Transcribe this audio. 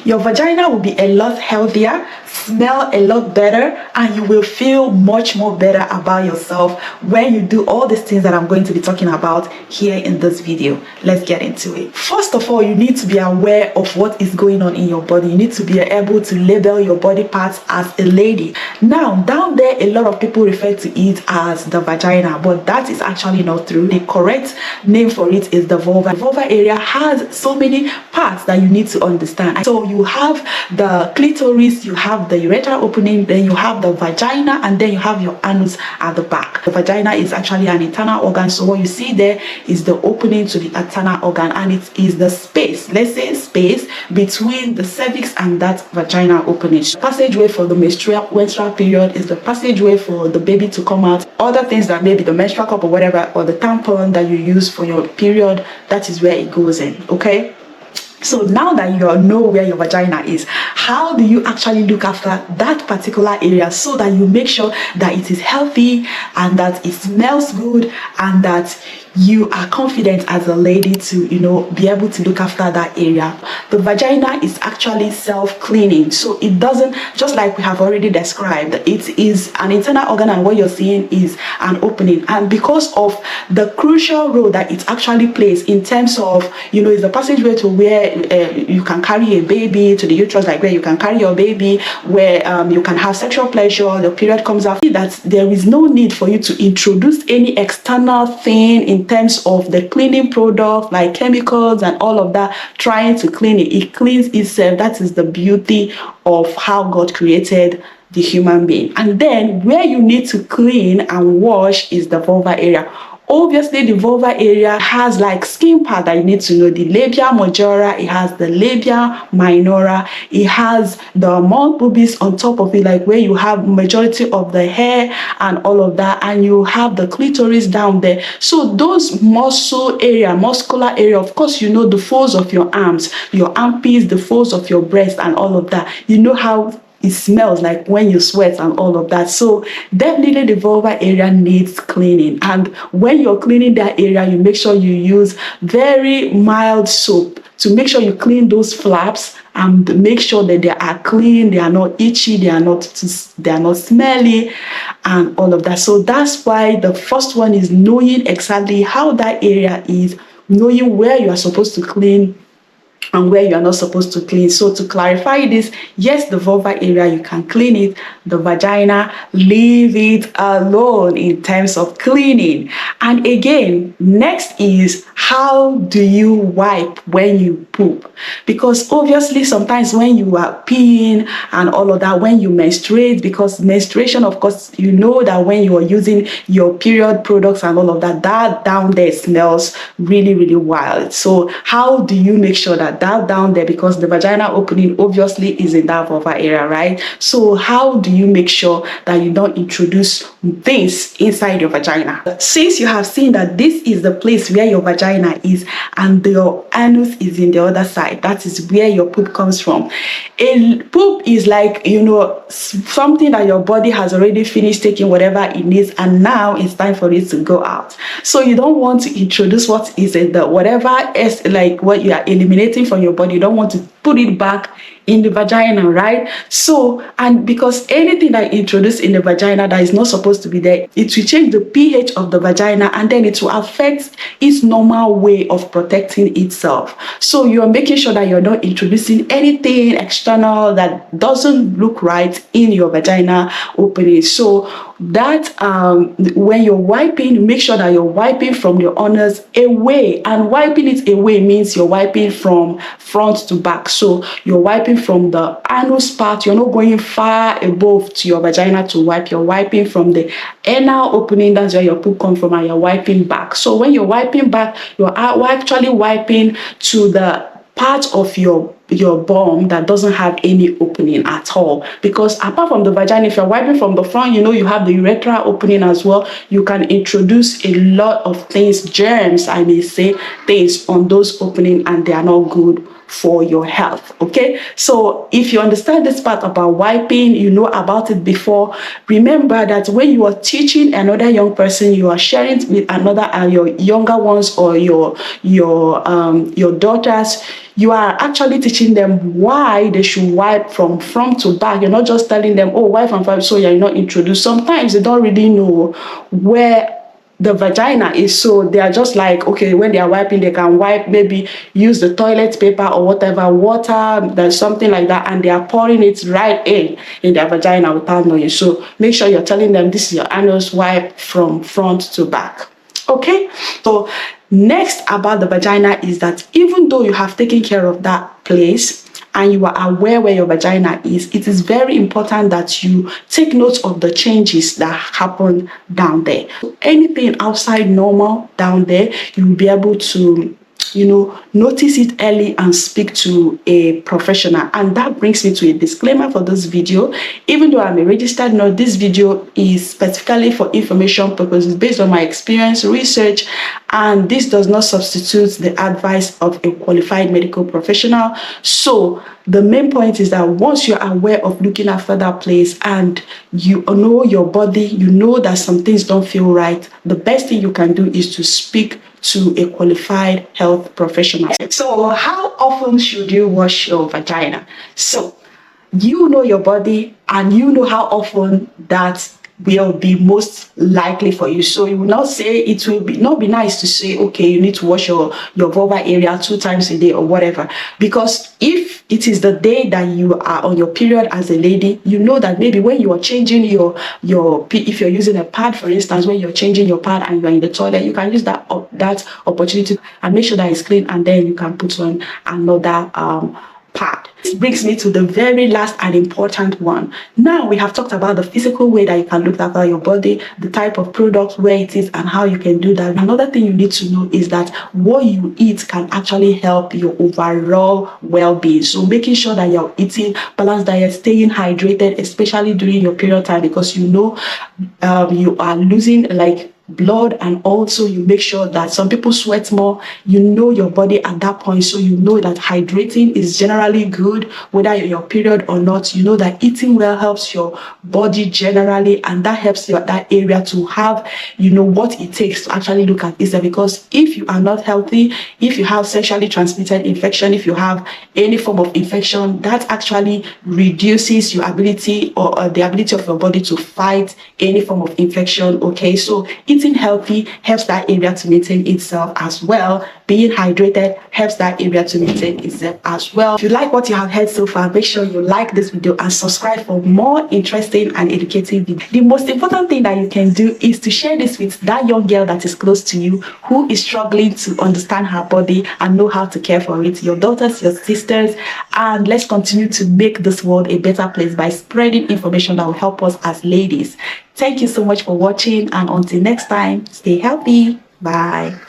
Your vagina will be a lot healthier, smell a lot better, and you will feel much more better about yourself when you do all these things that I'm going to be talking about here in this video. Let's get into it. First of all, you need to be aware of what is going on in your body. You need to be able to label your body parts as a lady. Now, down there, a lot of people refer to it as the vagina, but that is actually not true. The correct name for it is the vulva. The vulva area has so many parts that you need to understand. So you have the clitoris, you have the urethra opening, then you have the vagina, and then you have your anus at the back. The vagina is actually an internal organ, so what you see there is the opening to the internal organ, and it is the space, let's say space, between the cervix and that vagina opening. The passageway for the menstrual period is the passageway for the baby to come out. Other things that maybe the menstrual cup or whatever, or the tampon that you use for your period, that is where it goes in. Okay, so now that you know where your vagina is, how do you actually look after that particular area so that you make sure that it is healthy and that it smells good and that you are confident as a lady to, be able to look after that area? The vagina is actually self-cleaning, so it doesn't, just like we have already described, it is an internal organ, and what you're seeing is an opening. And because of the crucial role that it actually plays in terms of, it's a passageway to where you can carry a baby, to the uterus, like where you can carry your baby, where you can have sexual pleasure, the period comes out, that there is no need for you to introduce any external thing in terms of the cleaning product like chemicals and all of that, trying to clean it. It cleans itself. That is the beauty of how God created the human being. And then where you need to clean and wash is the vulva area. Obviously, the vulva area has like skin part that you need to know. The labia majora, it has the labia minora, it has the mouth pubis on top of it, like where you have majority of the hair and all of that, and you have the clitoris down there. So those muscular area, of course, the folds of your arms, your armpits, the folds of your breast and all of that. How it smells like when you sweat and all of that. So definitely the vulva area needs cleaning, and when you're cleaning that area, you make sure you use very mild soap to make sure you clean those flaps and make sure that they are clean, they are not itchy, they are not smelly and all of that. So that's why the first one is knowing exactly how that area is, knowing where you are supposed to clean and where you are not supposed to clean. So to clarify this, yes, the vulva area, you can clean it. The vagina, leave it alone in terms of cleaning. And again, next is, how do you wipe when you poop? Because obviously sometimes when you are peeing and all of that, when you menstruate, because menstruation, of course, that when you are using your period products and all of that, that down there smells really, really wild. So how do you make sure that down there, because the vagina opening obviously is in that vulva area, right? So how do you make sure that you don't introduce things inside your vagina? Since you have seen that this is the place where your vagina is and your anus is in the other side, that is where your poop comes from. A poop is like, something that your body has already finished taking whatever it needs, and now it's time for it to go out. So you don't want to introduce what is in the whatever is like what you are eliminating from your body. You don't want to put it back in the vagina, right? So, and because anything that introduced in the vagina that is not supposed to be there, it will change the pH of the vagina, and then it will affect its normal way of protecting itself. So you're making sure that you're not introducing anything external that doesn't look right in your vagina opening. So that when you're wiping, make sure that you're wiping from your anus away, and wiping it away means you're wiping from front to back. So you're wiping from the anus part, you're not going far above to your vagina to wipe, you're wiping from the anal opening, that's where your poop comes from, and you're wiping back. So when you're wiping back, you're actually wiping to the part of your bum that doesn't have any opening at all, because apart from the vagina, if you're wiping from the front, you have the urethra opening as well. You can introduce a lot of things, germs, I may say, things on those opening, and they are not good for your health. Okay, so if you understand this part about wiping, you know about it before, remember that when you are teaching another young person, you are sharing with another your younger ones or your daughters, you are actually teaching them why they should wipe from front to back. You're not just telling them, oh, wipe from front, so you're not introduced. Sometimes they don't really know where the vagina is, so they are just like, okay, when they are wiping, they can wipe, maybe use the toilet paper or whatever, water, there's something like that, and they are pouring it right in their vagina without knowing. So make sure you're telling them this is your anus wipe from front to back. Okay, so next about the vagina is that even though you have taken care of that place and you are aware where your vagina is, it is very important that you take note of the changes that happen down there. So anything outside normal down there, you will be able to, you know, notice it early and speak to a professional. And that brings me to a disclaimer for this video. Even though I'm a registered nurse, this video is specifically for information purposes based on my experience, research, and this does not substitute the advice of a qualified medical professional. So the main point is that once you're aware of looking after that place and you know your body, you know that some things don't feel right, the best thing you can do is to speak to a qualified health professional. So how often should you wash your vagina? So you know your body and you know how often that will be most likely for you. So you will not say, it will not be nice to say, okay, you need to wash your vulva area 2 times a day or whatever. Because if it is the day that you are on your period as a lady, you know that maybe when you are changing your if you're using a pad, for instance, when you're changing your pad and you're in the toilet, you can use that opportunity and make sure that it's clean, and then you can put on another pad. This brings me to the very last and important one. Now we have talked about the physical way that you can look after your body, the type of product, where it is, and how you can do that. Another thing you need to know is that what you eat can actually help your overall well-being. So making sure that you're eating balanced diet, staying hydrated, especially during your period time, because you know you are losing like blood, and also you make sure that some people sweat more. You know your body at that point, so you know that hydrating is generally good whether you're your period or not. You know that eating well helps your body generally, and that helps that area to have, you know, what it takes to actually look at itself. Because if you are not healthy, if you have sexually transmitted infection, if you have any form of infection, that actually reduces your ability or the ability of your body to fight any form of infection. Okay, so eating healthy helps that area to maintain itself as well. Being hydrated helps that area to maintain itself as well. If you like what you have heard so far, make sure you like this video and subscribe for more interesting and educative videos. The most important thing that you can do is to share this with that young girl that is close to you, who is struggling to understand her body and know how to care for it. Your daughters, your sisters, and let's continue to make this world a better place by spreading information that will help us as ladies. Thank you so much for watching, and until next time, stay healthy. Bye.